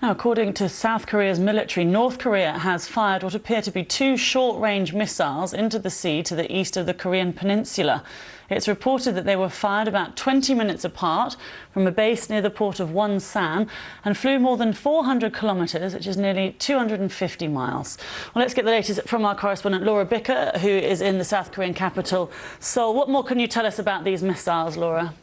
Now, according to South Korea's military, North Korea has fired what appear to be two short-range missiles into the sea to the east of the Korean peninsula. It's reported that they were fired about 20 minutes apart from a base near the port of Wonsan and flew more than 400 kilometres, which is nearly 250 miles. Well, let's get the latest from our correspondent Laura Bicker, who is in the South Korean capital, Seoul. What more can you tell us about these missiles, Laura?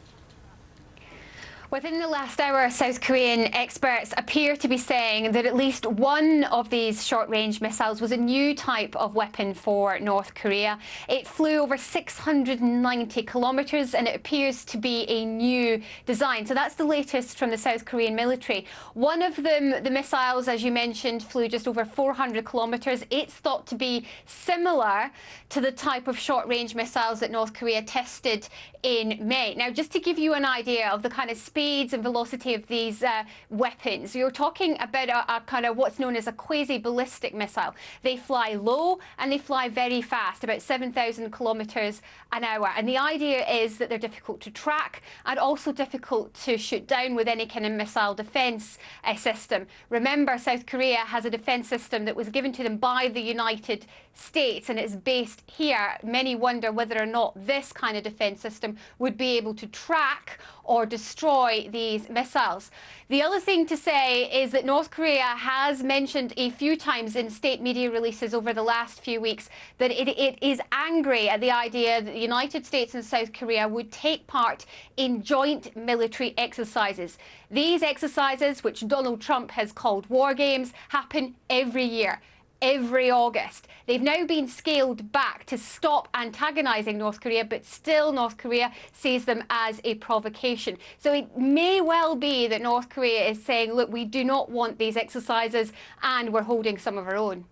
Within the last hour, South Korean experts appear to be saying that at least one of these short-range missiles was a new type of weapon for North Korea. It flew over 690 kilometres and it appears to be a new design. So that's the latest from the South Korean military. One of them, the missiles, as you mentioned, flew just over 400 kilometres. It's thought to be similar to the type of short-range missiles that North Korea tested in May. Now, just to give you an idea of the kind of speeds and velocity of these weapons, you're talking about a kind of what's known as a quasi-ballistic missile. They fly low and they fly very fast, about 7,000 kilometres an hour. And the idea is that they're difficult to track and also difficult to shoot down with any kind of missile defence system. Remember, South Korea has a defence system that was given to them by the United States and it's based here. Many wonder whether or not this kind of defence system would be able to track or destroy these missiles. The other thing to say is that North Korea has mentioned a few times in state media releases over the last few weeks that it is angry at the idea that the United States and South Korea would take part in joint military exercises. These exercises, which Donald Trump has called war games, happen every year. Every August. They've now been scaled back to stop antagonising North Korea, but still North Korea sees them as a provocation. So it may well be that North Korea is saying, look, we do not want these exercises and we're holding some of our own.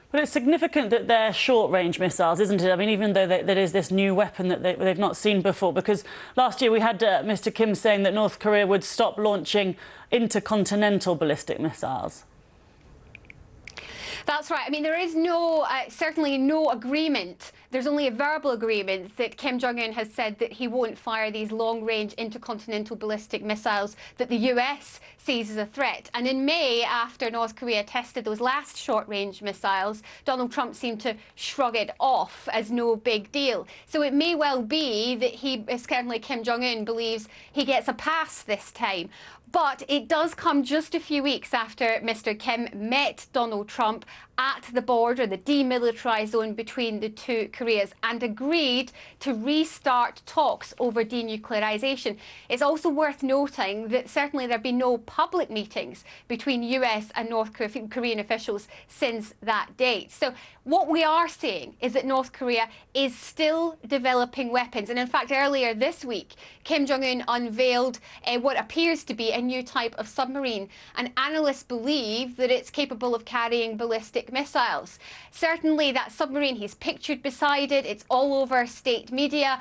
But it's significant that they're short-range missiles, isn't it? I mean, even though there is this new weapon that they've not seen before, because last year we had Mr. Kim saying that North Korea would stop launching intercontinental ballistic missiles. That's right. I mean, there is certainly no agreement. There's only a verbal agreement that Kim Jong-un has said that he won't fire these long-range intercontinental ballistic missiles that the US sees as a threat. And in May, after North Korea tested those last short-range missiles, Donald Trump seemed to shrug it off as no big deal. So it may well be that certainly Kim Jong-un believes he gets a pass this time. But it does come just a few weeks after Mr. Kim met Donald Trump at the border, the demilitarised zone between the two Koreas, and agreed to restart talks over denuclearisation. It's also worth noting that certainly there have been no public meetings between US and North Korean officials since that date. So what we are seeing is that North Korea is still developing weapons. And in fact, earlier this week, Kim Jong-un unveiled what appears to be a new type of submarine. And analysts believe that it's capable of carrying ballistic missiles. Certainly that submarine, he's pictured beside it. It's all over state media.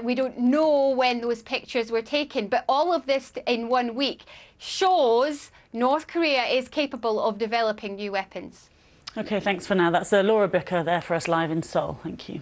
We don't know when those pictures were taken, but all of this in 1 week shows North Korea is capable of developing new weapons. OK, thanks for now. That's Laura Bicker there for us live in Seoul. Thank you.